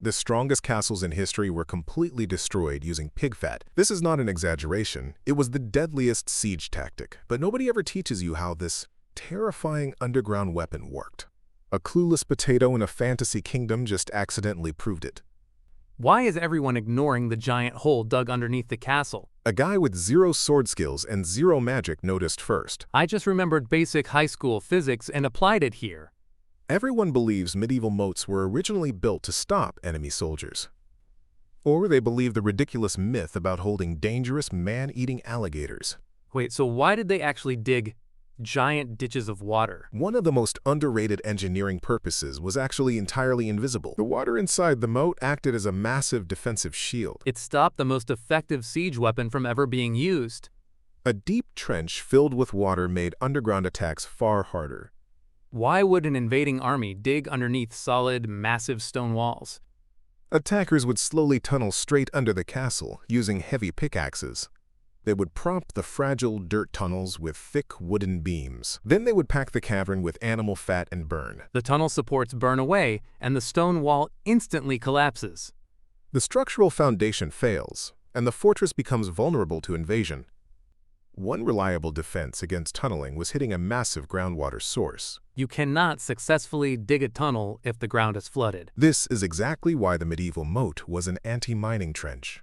The strongest castles in history were completely destroyed using pig fat. This is not an exaggeration. It was the deadliest siege tactic, but nobody ever teaches you how this terrifying underground weapon worked. A clueless potato in a fantasy kingdom just accidentally proved it. Why is everyone ignoring the giant hole dug underneath the castle? A guy with zero sword skills and zero magic noticed first. I just remembered basic high school physics and applied it here. Everyone believes medieval moats were originally built to stop enemy soldiers. Or they believe the ridiculous myth about holding dangerous man-eating alligators. Wait, so why did they actually dig giant ditches of water? One of the most underrated engineering purposes was actually entirely invisible. The water inside the moat acted as a massive defensive shield. It stopped the most effective siege weapon from ever being used. A deep trench filled with water made underground attacks far harder. Why would an invading army dig underneath solid, massive stone walls? Attackers would slowly tunnel straight under the castle using heavy pickaxes. They would prop the fragile dirt tunnels with thick wooden beams. Then they would pack the cavern with animal fat and burn. The tunnel supports burn away, and the stone wall instantly collapses. The structural foundation fails, and the fortress becomes vulnerable to invasion. One reliable defense against tunneling was hitting a massive groundwater source. You cannot successfully dig a tunnel if the ground is flooded. This is exactly why the medieval moat was an anti-mining trench.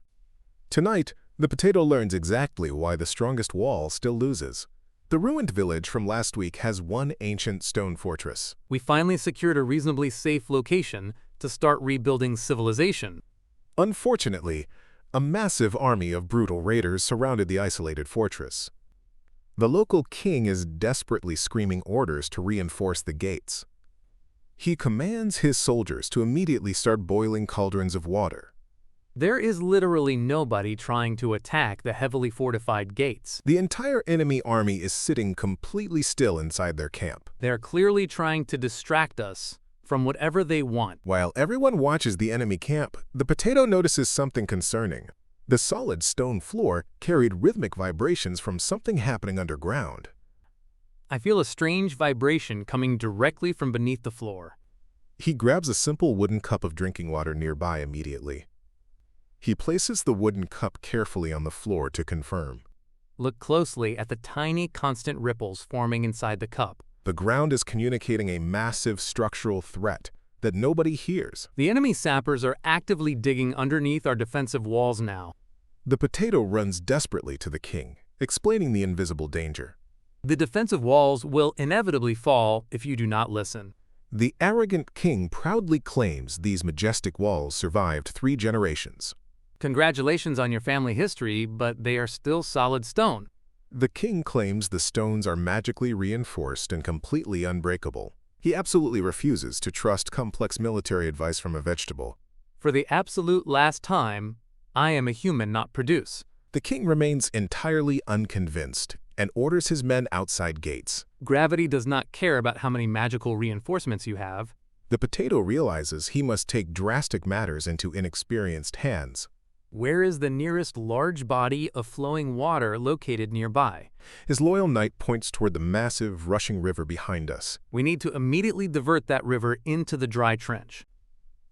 Tonight, the potato learns exactly why the strongest wall still loses. The ruined village from last week has one ancient stone fortress. We finally secured a reasonably safe location to start rebuilding civilization. Unfortunately, a massive army of brutal raiders surrounded the isolated fortress. The local king is desperately screaming orders to reinforce the gates. He commands his soldiers to immediately start boiling cauldrons of water. There is literally nobody trying to attack the heavily fortified gates. The entire enemy army is sitting completely still inside their camp. They're clearly trying to distract us from whatever they want. While everyone watches the enemy camp, the potato notices something concerning. The solid stone floor carried rhythmic vibrations from something happening underground. I feel a strange vibration coming directly from beneath the floor. He grabs a simple wooden cup of drinking water nearby immediately. He places the wooden cup carefully on the floor to confirm. Look closely at the tiny constant ripples forming inside the cup. The ground is communicating a massive structural threat that nobody hears. The enemy sappers are actively digging underneath our defensive walls now. The potato runs desperately to the king, explaining the invisible danger. The defensive walls will inevitably fall if you do not listen. The arrogant king proudly claims these majestic walls survived 3 generations. Congratulations on your family history, but they are still solid stone. The king claims the stones are magically reinforced and completely unbreakable. He absolutely refuses to trust complex military advice from a vegetable. For the absolute last time, I am a human, not produce. The king remains entirely unconvinced and orders his men outside gates. Gravity does not care about how many magical reinforcements you have. The potato realizes he must take drastic matters into inexperienced hands. Where is the nearest large body of flowing water located nearby? His loyal knight points toward the massive, rushing river behind us. We need to immediately divert that river into the dry trench.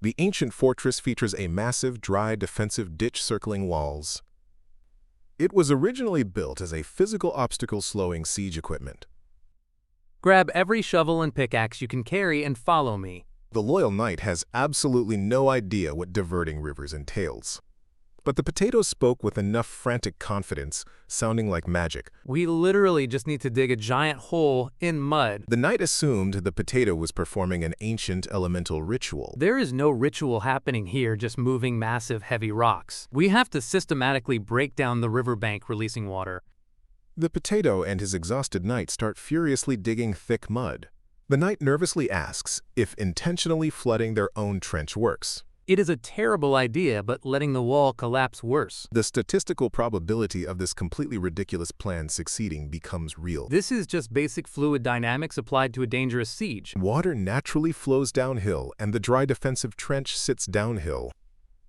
The ancient fortress features a massive, dry, defensive ditch circling walls. It was originally built as a physical obstacle slowing siege equipment. Grab every shovel and pickaxe you can carry and follow me. The loyal knight has absolutely no idea what diverting rivers entails. But the potato spoke with enough frantic confidence, sounding like magic. We literally just need to dig a giant hole in mud. The knight assumed the potato was performing an ancient elemental ritual. There is no ritual happening here, just moving massive heavy rocks. We have to systematically break down the riverbank, releasing water. The potato and his exhausted knight start furiously digging thick mud. The knight nervously asks if intentionally flooding their own trench works. It is a terrible idea, but letting the wall collapse worse. The statistical probability of this completely ridiculous plan succeeding becomes real. This is just basic fluid dynamics applied to a dangerous siege. Water naturally flows downhill, and the dry defensive trench sits downhill.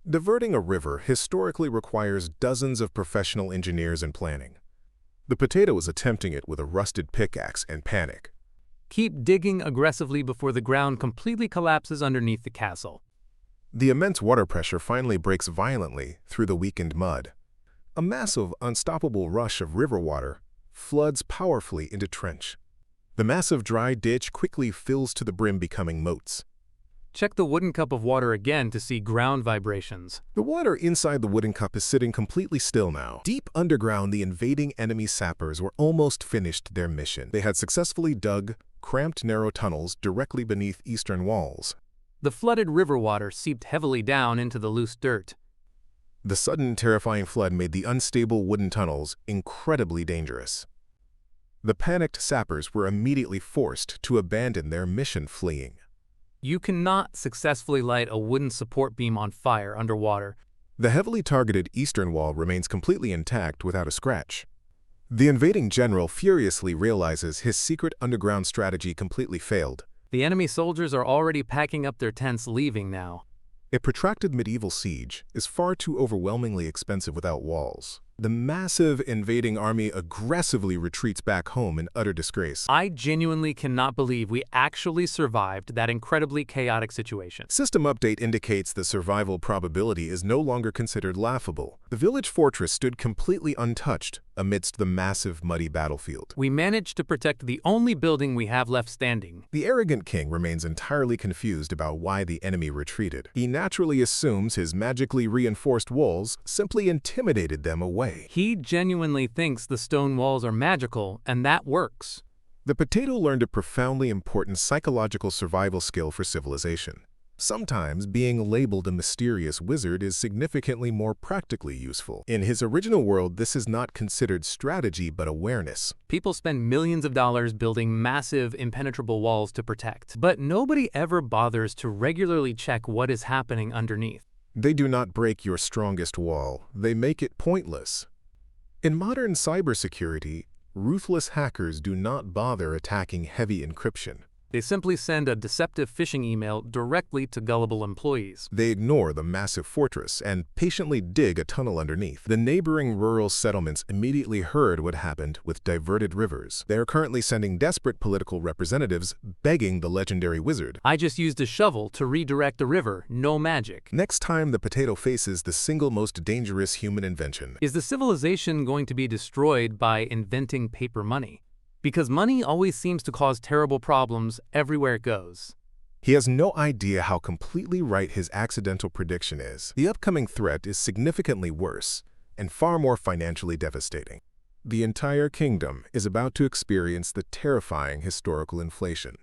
Diverting a river historically requires dozens of professional engineers and planning. The potato is attempting it with a rusted pickaxe and panic. Keep digging aggressively before the ground completely collapses underneath the castle. The immense water pressure finally breaks violently through the weakened mud. A massive, unstoppable rush of river water floods powerfully into trench. The massive dry ditch quickly fills to the brim, becoming moats. Check the wooden cup of water again to see ground vibrations. The water inside the wooden cup is sitting completely still now. Deep underground, the invading enemy sappers were almost finished their mission. They had successfully dug cramped, narrow tunnels directly beneath eastern walls. The flooded river water seeped heavily down into the loose dirt. The sudden, terrifying flood made the unstable wooden tunnels incredibly dangerous. The panicked sappers were immediately forced to abandon their mission, fleeing. You cannot successfully light a wooden support beam on fire underwater. The heavily targeted eastern wall remains completely intact without a scratch. The invading general furiously realizes his secret underground strategy completely failed. The enemy soldiers are already packing up their tents, leaving now. A protracted medieval siege is far too overwhelmingly expensive without walls. The massive invading army aggressively retreats back home in utter disgrace. I genuinely cannot believe we actually survived that incredibly chaotic situation. System update indicates the survival probability is no longer considered laughable. The village fortress stood completely untouched amidst the massive muddy battlefield. We managed to protect the only building we have left standing. The arrogant king remains entirely confused about why the enemy retreated. He naturally assumes his magically reinforced walls simply intimidated them away. He genuinely thinks the stone walls are magical, and that works. The potato learned a profoundly important psychological survival skill for civilization. Sometimes being labeled a mysterious wizard is significantly more practically useful. In his original world, this is not considered strategy but awareness. People spend millions of dollars building massive, impenetrable walls to protect, but nobody ever bothers to regularly check what is happening underneath. They do not break your strongest wall, they make it pointless. In modern cybersecurity, ruthless hackers do not bother attacking heavy encryption. They simply send a deceptive phishing email directly to gullible employees. They ignore the massive fortress and patiently dig a tunnel underneath. The neighboring rural settlements immediately heard what happened with diverted rivers. They are currently sending desperate political representatives begging the legendary wizard. I just used a shovel to redirect the river, no magic. Next time the potato faces the single most dangerous human invention. Is the civilization going to be destroyed by inventing paper money? Because money always seems to cause terrible problems everywhere it goes. He has no idea how completely right his accidental prediction is. The upcoming threat is significantly worse and far more financially devastating. The entire kingdom is about to experience the terrifying historical inflation.